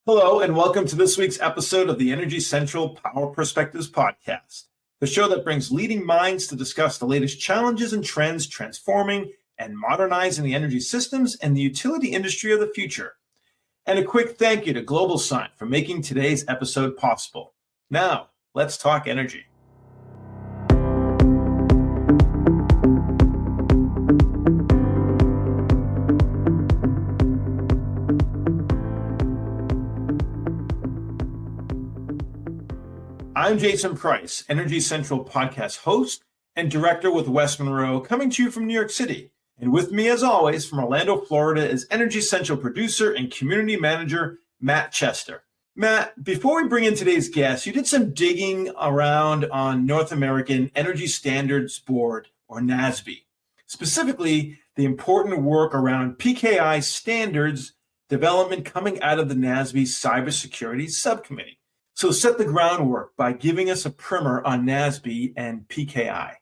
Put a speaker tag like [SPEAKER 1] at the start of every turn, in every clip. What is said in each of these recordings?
[SPEAKER 1] Hello, and welcome to this week's episode of the Energy Central Power Perspectives podcast, the show that brings leading minds to discuss the latest challenges and trends transforming and modernizing the energy systems and the utility industry of the future. And a quick thank you to GlobalSign for making today's episode possible. Now, let's talk energy. I'm Jason Price, Energy Central podcast host and director with West Monroe, coming to you from New York City. And with me, as always, from Orlando, Florida, is Energy Central producer and community manager, Matt Chester. Matt, before we bring in today's guest, you did some digging around on North American Energy Standards Board, or NAESB, specifically the important work around PKI standards development coming out of the NAESB Cybersecurity Subcommittee. So set the groundwork by giving us a primer on NAESB and PKI.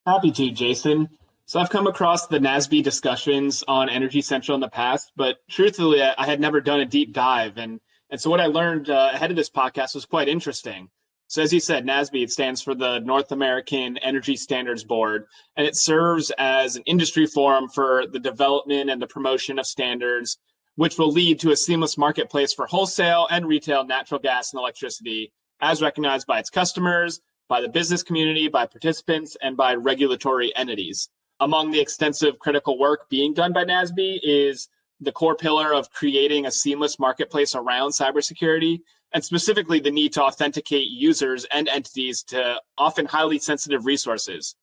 [SPEAKER 2] Happy to, Jason. So I've come across the NAESB discussions on Energy Central in the past, but truthfully, I had never done a deep dive. And so what I learned ahead of this podcast was quite interesting. So as you said, NAESB, it stands for the North American Energy Standards Board, and it serves as an industry forum for the development and the promotion of standards, which will lead to a seamless marketplace for wholesale and retail natural gas and electricity, as recognized by its customers, by the business community, by participants, and by regulatory entities. Among the extensive critical work being done by NAESB is the core pillar of creating a seamless marketplace around cybersecurity, and specifically the need to authenticate users and entities to often highly sensitive resources.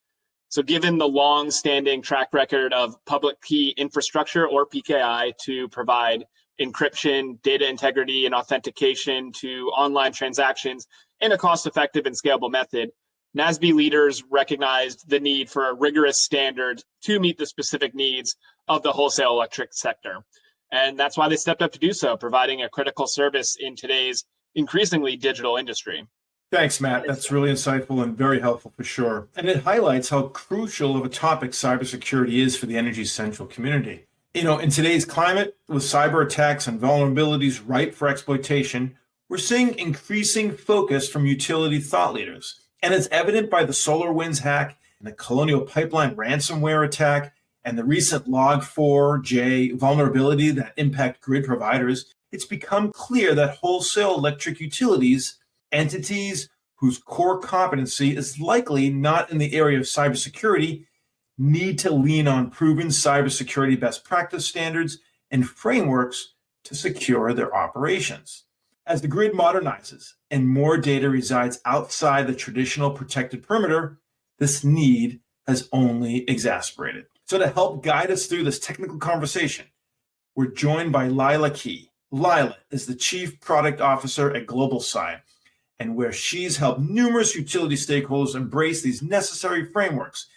[SPEAKER 2] So given the long-standing track record of public key infrastructure, or PKI, to provide encryption, data integrity, and authentication to online transactions in a cost-effective and scalable method, NAESB leaders recognized the need for a rigorous standard to meet the specific needs of the wholesale electric sector. And that's why they stepped up to do so, providing a critical service in today's increasingly digital industry.
[SPEAKER 1] Thanks, Matt. That's really insightful and very helpful for sure. And it highlights how crucial of a topic cybersecurity is for the Energy Central community. In today's climate, with cyber attacks and vulnerabilities ripe for exploitation, we're seeing increasing focus from utility thought leaders. And it's evident by the SolarWinds hack and the Colonial Pipeline ransomware attack and the recent Log4j vulnerability that impact grid providers. It's become clear that wholesale electric utilities, entities whose core competency is likely not in the area of cybersecurity, need to lean on proven cybersecurity best practice standards and frameworks to secure their operations. As the grid modernizes and more data resides outside the traditional protected perimeter, this need has only exacerbated. So to help guide us through this technical conversation, we're joined by Lila Kee. Lila is the Chief Product Officer at GlobalSign, and where she's helped numerous utility stakeholders embrace these necessary frameworks,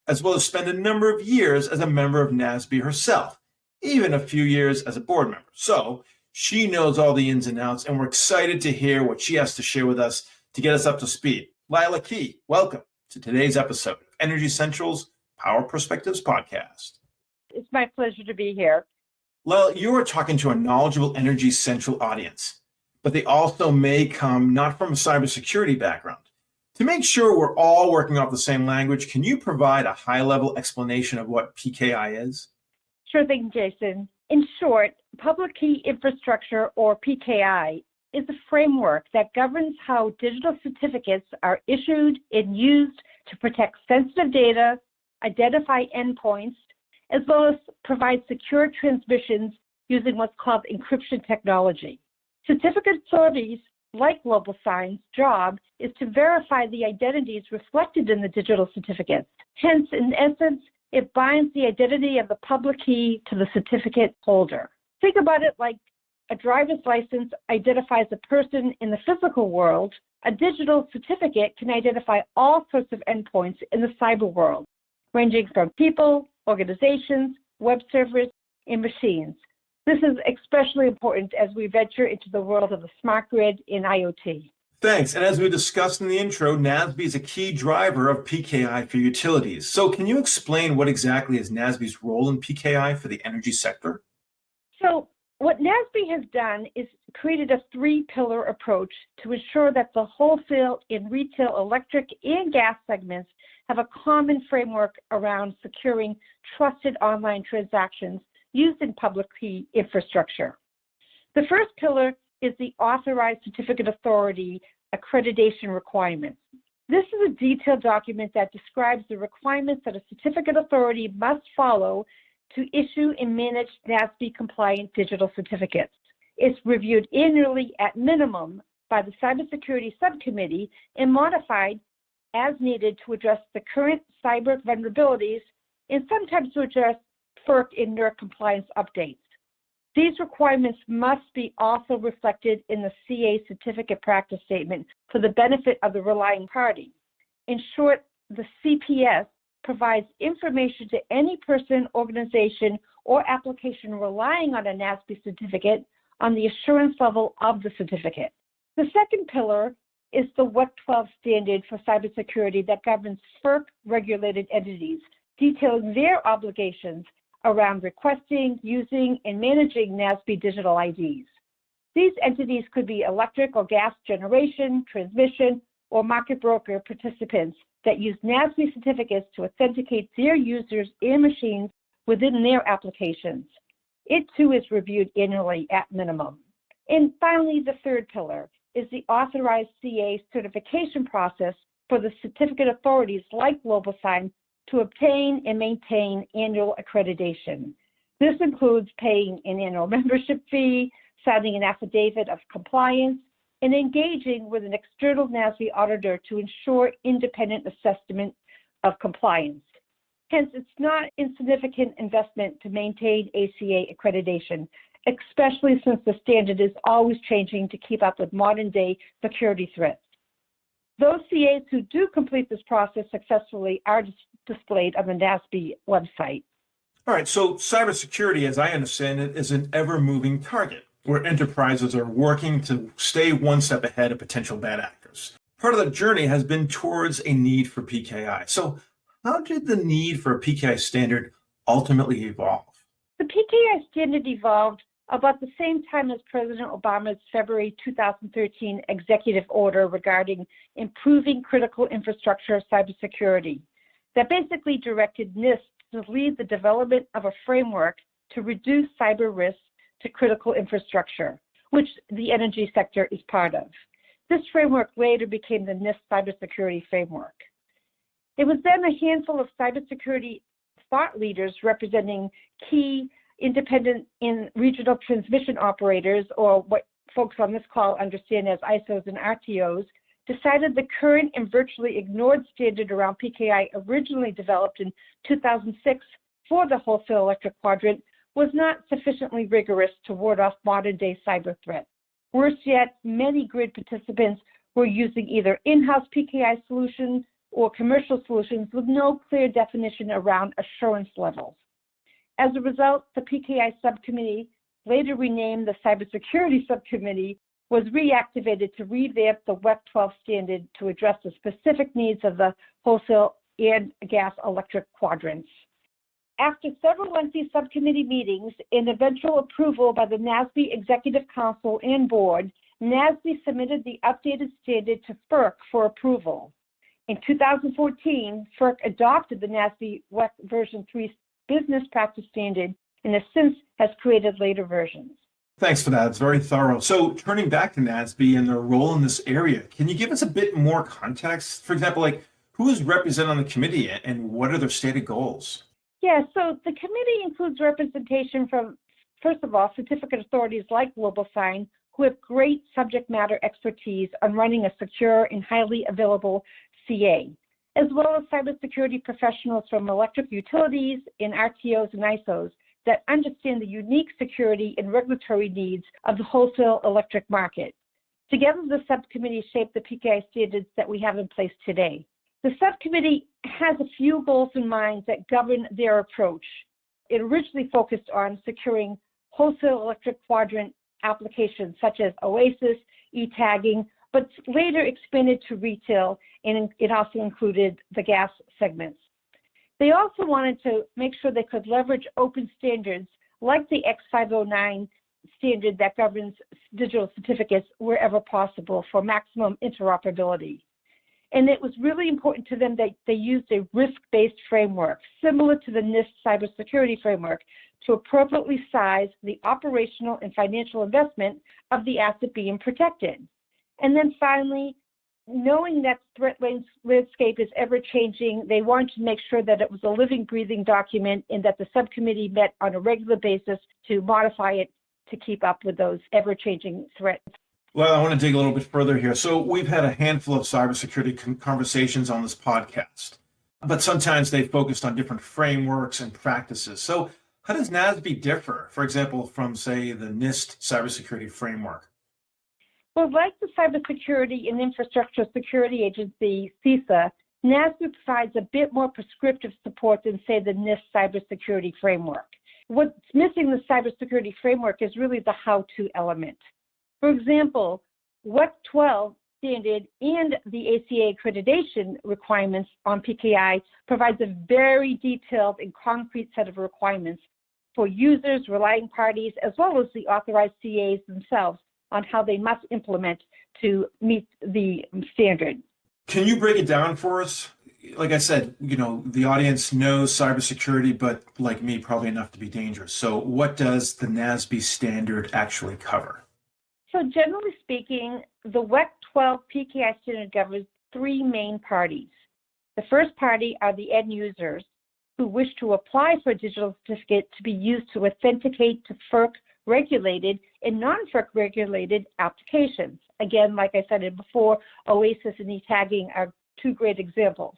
[SPEAKER 1] as well as spend a number of years as a member of NAESB herself, even a few years as a board member. So she knows all the ins and outs, and we're excited to hear what she has to share with us to get us up to speed. Lila Kee, welcome to today's episode of Energy Central's Power Perspectives podcast.
[SPEAKER 3] It's my pleasure to be here.
[SPEAKER 1] Lila, you are talking to a knowledgeable Energy Central audience, but they also may come not from a cybersecurity background. To make sure we're all working off the same language, can you provide a high-level explanation of what PKI is?
[SPEAKER 3] Sure thing, Jason. In short, Public Key Infrastructure, or PKI, is a framework that governs how digital certificates are issued and used to protect sensitive data, identify endpoints, as well as provide secure transmissions using what's called encryption technology. Certificate authorities, like GlobalSign's job, is to verify the identities reflected in the digital certificates. Hence, in essence, it binds the identity of the public key to the certificate holder. Think about it like a driver's license identifies a person in the physical world. A digital certificate can identify all sorts of endpoints in the cyber world, ranging from people, organizations, web servers, and machines. This is especially important as we venture into the world of the smart grid and IoT.
[SPEAKER 1] Thanks. And as we discussed in the intro, NAESB is a key driver of PKI for utilities. So can you explain what exactly is NAESB's role in PKI for the energy sector?
[SPEAKER 3] So What NAESB has done is created a three-pillar approach to ensure that the wholesale and retail electric and gas segments have a common framework around securing trusted online transactions used in public key infrastructure. The first pillar is the Authorized Certificate Authority accreditation requirements. This is a detailed document that describes the requirements that a certificate authority must follow to issue and manage NAESB-compliant digital certificates. It's reviewed annually at minimum by the Cybersecurity Subcommittee and modified as needed to address the current cyber vulnerabilities and sometimes to address FERC and NERC compliance updates. These requirements must be also reflected in the CA certificate practice statement for the benefit of the relying party. In short, the CPS provides information to any person, organization, or application relying on a NAESB certificate on the assurance level of the certificate. The second pillar is the WebTrust standard for cybersecurity that governs FERC-regulated entities, detailing their obligations around requesting, using, and managing NAESB digital IDs. These entities could be electric or gas generation, transmission, or market broker participants that use NAESB certificates to authenticate their users and machines within their applications. It too is reviewed annually at minimum. And finally, the third pillar is the authorized CA certification process for the certificate authorities like GlobalSign to obtain and maintain annual accreditation. This includes paying an annual membership fee, signing an affidavit of compliance, and engaging with an external NAESB auditor to ensure independent assessment of compliance. Hence, it's not insignificant investment to maintain ACA accreditation, especially since the standard is always changing to keep up with modern-day security threats. Those CAs who do complete this process successfully are displayed on the NAESB website.
[SPEAKER 1] All right, so cybersecurity, as I understand it, is an ever-moving target where enterprises are working to stay one step ahead of potential bad actors. Part of that journey has been towards a need for PKI. So how did the need for a PKI standard ultimately evolve?
[SPEAKER 3] The PKI standard evolved about the same time as President Obama's February 2013 executive order regarding improving critical infrastructure cybersecurity that basically directed NIST to lead the development of a framework to reduce cyber risks to critical infrastructure, which the energy sector is part of. This framework later became the NIST Cybersecurity Framework. It was then a handful of cybersecurity thought leaders representing key independent and regional transmission operators, or what folks on this call understand as ISOs and RTOs, decided the current and virtually ignored standard around PKI, originally developed in 2006 for the wholesale electric quadrant, was not sufficiently rigorous to ward off modern-day cyber threats. Worse yet, many grid participants were using either in-house PKI solutions or commercial solutions with no clear definition around assurance levels. As a result, the PKI subcommittee, later renamed the Cybersecurity Subcommittee, was reactivated to revamp the WebTrust standard to address the specific needs of the wholesale and gas electric quadrants. After several lengthy subcommittee meetings and eventual approval by the NAESB Executive Council and Board, NAESB submitted the updated standard to FERC for approval. In 2014, FERC adopted the NAESB WEC version 3 business practice standard and has since created later versions.
[SPEAKER 1] Thanks for that. It's very thorough. So turning back to NAESB and their role in this area, can you give us a bit more context? For example, like who is represented on the committee and what are their stated goals?
[SPEAKER 3] Yeah, so the committee includes representation from, first of all, certificate authorities like GlobalSign, who have great subject matter expertise on running a secure and highly available CA, as well as cybersecurity professionals from electric utilities and RTOs and ISOs that understand the unique security and regulatory needs of the wholesale electric market. Together, the subcommittee shaped the PKI standards that we have in place today. The subcommittee has a few goals in mind that govern their approach. It originally focused on securing wholesale electric quadrant applications such as OASIS, e-tagging, but later expanded to retail, and it also included the gas segments. They also wanted to make sure they could leverage open standards like the X509 standard that governs digital certificates wherever possible for maximum interoperability. And it was really important to them that they used a risk-based framework, similar to the NIST cybersecurity framework, to appropriately size the operational and financial investment of the asset being protected. And then finally, knowing that threat landscape is ever-changing, they wanted to make sure that it was a living, breathing document and that the subcommittee met on a regular basis to modify it to keep up with those ever-changing threats.
[SPEAKER 1] Well, I want to dig a little bit further here. So we've had a handful of cybersecurity conversations on this podcast, but sometimes they focused on different frameworks and practices. So how does NAESB differ, for example, from, say, the NIST cybersecurity framework?
[SPEAKER 3] Well, like the Cybersecurity and Infrastructure Security Agency, CISA, NAESB provides a bit more prescriptive support than, say, the NIST cybersecurity framework. What's missing in the cybersecurity framework is really the how-to element. For example, WebTrust-certified standard and the ACA accreditation requirements on PKI provides a very detailed and concrete set of requirements for users, relying parties, as well as the authorized CAs themselves on how they must implement to meet the standard.
[SPEAKER 1] Can you break it down for us? Like I said, the audience knows cybersecurity, but like me, probably enough to be dangerous. So what does the NAESB standard actually cover?
[SPEAKER 3] So generally speaking, the WebTrust-certified PKI standard governs three main parties. The first party are the end users who wish to apply for a digital certificate to be used to authenticate to FERC-regulated and non-FERC-regulated applications. Again, like I said before, OASIS and e-tagging are two great examples.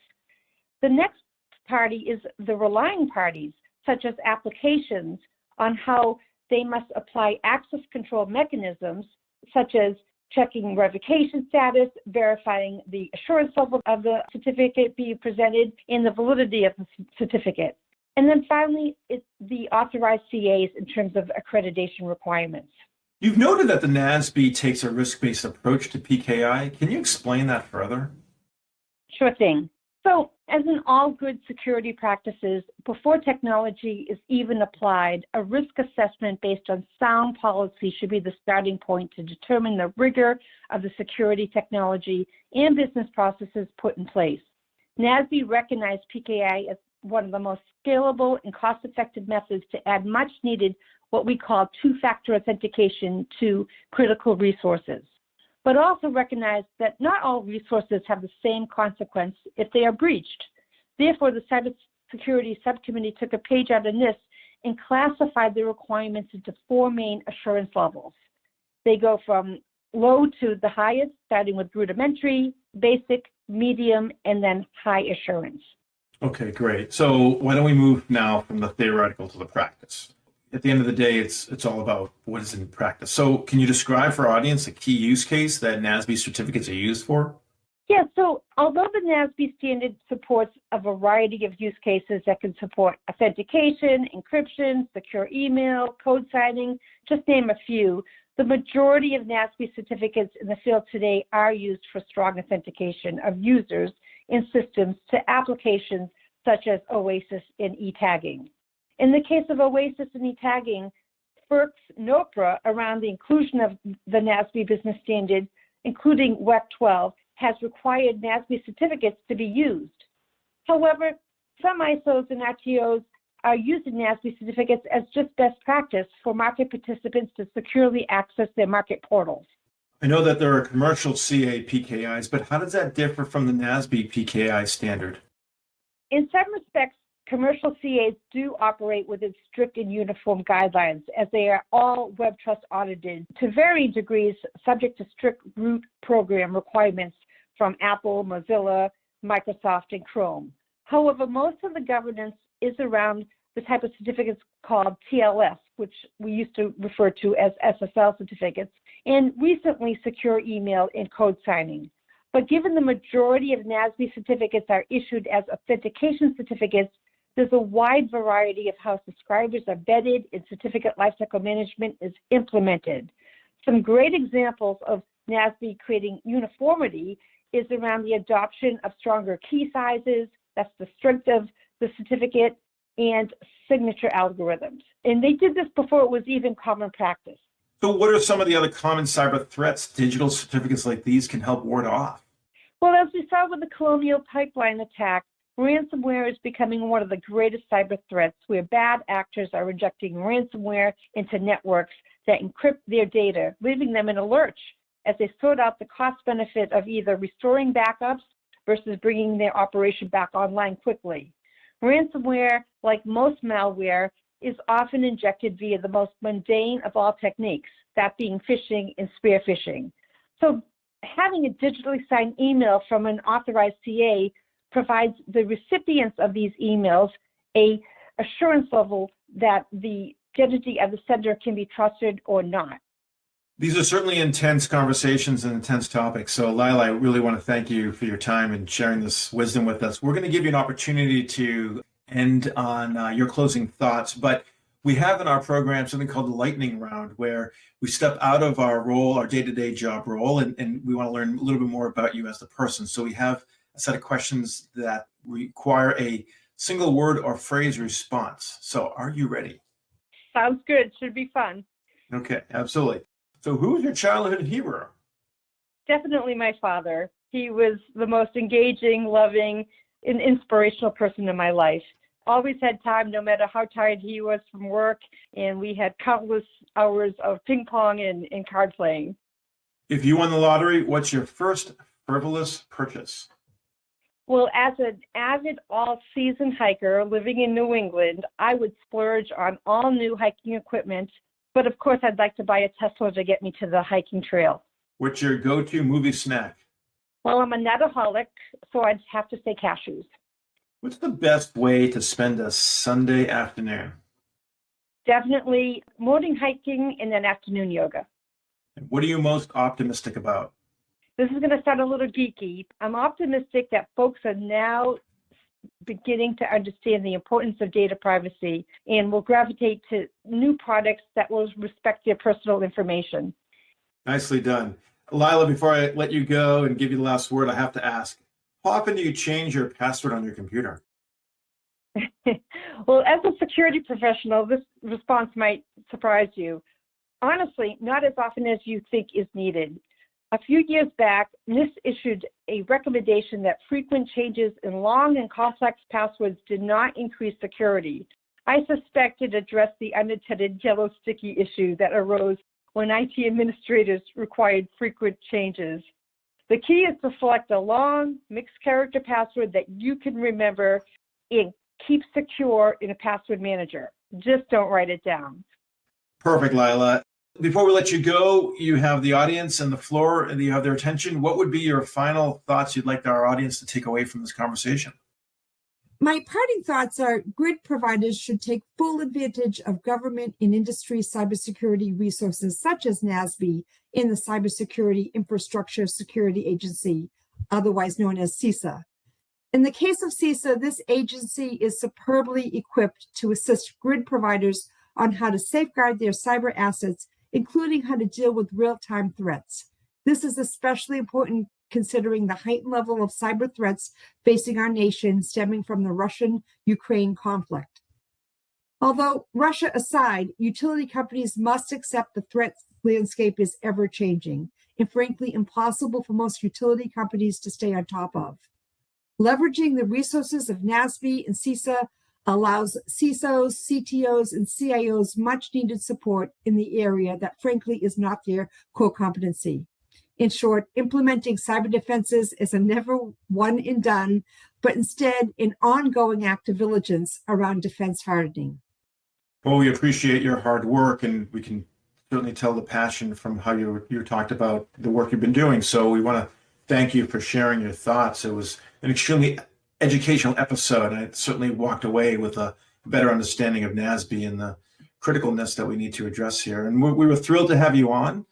[SPEAKER 3] The next party is the relying parties, such as applications, on how they must apply access control mechanisms, such as checking revocation status, verifying the assurance level of the certificate being presented, and the validity of the certificate. And then finally, it's the authorized CAs in terms of accreditation requirements.
[SPEAKER 1] You've noted that the NAESB takes a risk-based approach to PKI. Can you explain that further?
[SPEAKER 3] Sure thing. So, as in all good security practices, before technology is even applied, a risk assessment based on sound policy should be the starting point to determine the rigor of the security technology and business processes put in place. NAESB recognized PKI as one of the most scalable and cost-effective methods to add much-needed what we call two-factor authentication to critical resources, but also recognize that not all resources have the same consequence if they are breached. Therefore, the Cybersecurity Subcommittee took a page out of NIST and classified the requirements into four main assurance levels. They go from low to the highest, starting with rudimentary, basic, medium, and then high assurance.
[SPEAKER 1] Okay, great. So why don't we move now from the theoretical to the practice? At the end of the day, it's all about what is in practice. So can you describe for our audience a key use case that NAESB certificates are used for?
[SPEAKER 3] Yeah, so although the NAESB standard supports a variety of use cases that can support authentication, encryption, secure email, code signing, just name a few, the majority of NAESB certificates in the field today are used for strong authentication of users in systems to applications such as OASIS and e-tagging. In the case of OASIS and e-tagging, FERC's NOPRA around the inclusion of the NAESB business standard, including WEC12, has required NAESB certificates to be used. However, some ISOs and RTOs are using NAESB certificates as just best practice for market participants to securely access their market portals.
[SPEAKER 1] I know that there are commercial CA PKIs, but how does that differ from the NAESB PKI standard?
[SPEAKER 3] In some respects, commercial CAs do operate within strict and uniform guidelines, as they are all WebTrust audited to varying degrees, subject to strict root program requirements from Apple, Mozilla, Microsoft, and Chrome. However, most of the governance is around the type of certificates called TLS, which we used to refer to as SSL certificates, and recently secure email and code signing. But given the majority of NAESB certificates are issued as authentication certificates, there's a wide variety of how subscribers are vetted and certificate lifecycle management is implemented. Some great examples of NAESB creating uniformity is around the adoption of stronger key sizes, that's the strength of the certificate, and signature algorithms. And they did this before it was even common practice.
[SPEAKER 1] So what are some of the other common cyber threats digital certificates like these can help ward off?
[SPEAKER 3] Well, as we saw with the Colonial Pipeline attack, ransomware is becoming one of the greatest cyber threats where bad actors are injecting ransomware into networks that encrypt their data, leaving them in a lurch as they sort out the cost benefit of either restoring backups versus bringing their operation back online quickly. Ransomware, like most malware, is often injected via the most mundane of all techniques, that being phishing and spear phishing. So having a digitally signed email from an authorized CA provides the recipients of these emails a assurance level that the identity of the sender can be trusted or not.
[SPEAKER 1] These are certainly intense conversations and intense topics. So Lila, I really want to thank you for your time and sharing this wisdom with us. We're going to give you an opportunity to end on your closing thoughts, but we have in our program something called the lightning round, where we step out of our role, our day-to-day job role, and we want to learn a little bit more about you as the person. So we have a set of questions that require a single word or phrase response. So are you ready?
[SPEAKER 3] Sounds good. Should be fun.
[SPEAKER 1] Okay, absolutely. So who was your childhood hero?
[SPEAKER 3] Definitely my father. He was the most engaging, loving, and inspirational person in my life. Always had time, no matter how tired he was from work, and we had countless hours of ping pong and card playing.
[SPEAKER 1] If you won the lottery, what's your first frivolous purchase?
[SPEAKER 3] Well, as an avid all-season hiker living in New England, I would splurge on all new hiking equipment, but of course I'd like to buy a Tesla to get me to the hiking trail.
[SPEAKER 1] What's your go-to movie snack?
[SPEAKER 3] Well, I'm a nutaholic, so I'd have to say cashews.
[SPEAKER 1] What's the best way to spend a Sunday afternoon?
[SPEAKER 3] Definitely morning hiking and then afternoon yoga.
[SPEAKER 1] And what are you most optimistic about?
[SPEAKER 3] This is going to sound a little geeky. I'm optimistic that folks are now beginning to understand the importance of data privacy and will gravitate to new products that will respect their personal information.
[SPEAKER 1] Nicely done. Lila, before I let you go and give you the last word, I have to ask, how often do you change your password on your computer?
[SPEAKER 3] Well, as a security professional, this response might surprise you. Honestly, not as often as you think is needed. A few years back, NIST issued a recommendation that frequent changes in long and complex passwords did not increase security. I suspect it addressed the unintended yellow sticky issue that arose when IT administrators required frequent changes. The key is to select a long, mixed character password that you can remember and keep secure in a password manager. Just don't write it down.
[SPEAKER 1] Perfect, Lila. Before we let you go, you have the audience and the floor, and you have their attention. What would be your final thoughts you'd like our audience to take away from this conversation?
[SPEAKER 4] My parting thoughts are grid providers should take full advantage of government and industry cybersecurity resources such as NAESB in the Cybersecurity Infrastructure Security Agency, otherwise known as CISA. In the case of CISA, this agency is superbly equipped to assist grid providers on how to safeguard their cyber assets, including how to deal with real-time threats. This is especially important considering the heightened level of cyber threats facing our nation stemming from the Russian-Ukraine conflict. Although Russia aside, utility companies must accept the threat landscape is ever-changing and frankly impossible for most utility companies to stay on top of. Leveraging the resources of NAESB and CISA allows CISOs, CTOs, and CIOs much needed support in the area that frankly is not their core competency. In short, implementing cyber defenses is a never one and done, but instead an ongoing act of diligence around defense hardening.
[SPEAKER 1] Well, we appreciate your hard work, and we can certainly tell the passion from how you talked about the work you've been doing. So we want to thank you for sharing your thoughts. It was an extremely educational episode. I certainly walked away with a better understanding of NAESB and the criticalness that we need to address here. And we were thrilled to have you on.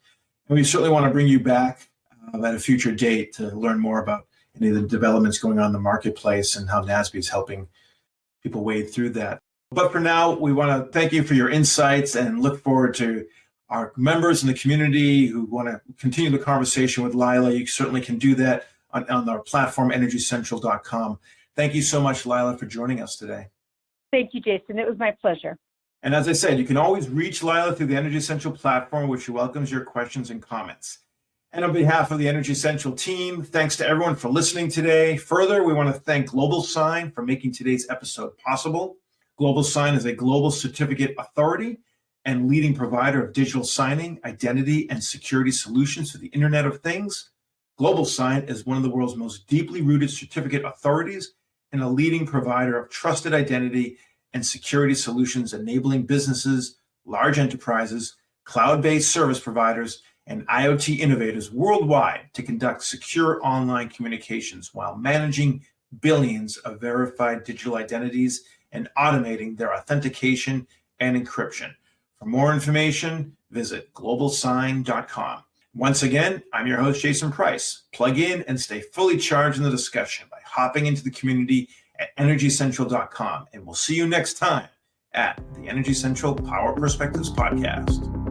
[SPEAKER 1] And we certainly want to bring you back at a future date to learn more about any of the developments going on in the marketplace and how NAESB is helping people wade through that. But for now, we want to thank you for your insights and look forward to our members in the community who want to continue the conversation with Lila. You certainly can do that on our platform, energycentral.com. Thank you so much, Lila, for joining us today.
[SPEAKER 3] Thank you, Jason. It was my pleasure.
[SPEAKER 1] And as I said, you can always reach Lila through the Energy Central platform, which welcomes your questions and comments. And on behalf of the Energy Central team, thanks to everyone for listening today. Further, we want to thank GlobalSign for making today's episode possible. GlobalSign is a global certificate authority and leading provider of digital signing, identity, and security solutions for the Internet of Things. GlobalSign is one of the world's most deeply rooted certificate authorities and a leading provider of trusted identity and security solutions, enabling businesses, large enterprises, cloud-based service providers, and IoT innovators worldwide to conduct secure online communications while managing billions of verified digital identities and automating their authentication and encryption. For more information, visit globalsign.com. Once again, I'm your host, Jason Price. Plug in and stay fully charged in the discussion by hopping into the community at energycentral.com. And we'll see you next time at the Energy Central Power Perspectives Podcast.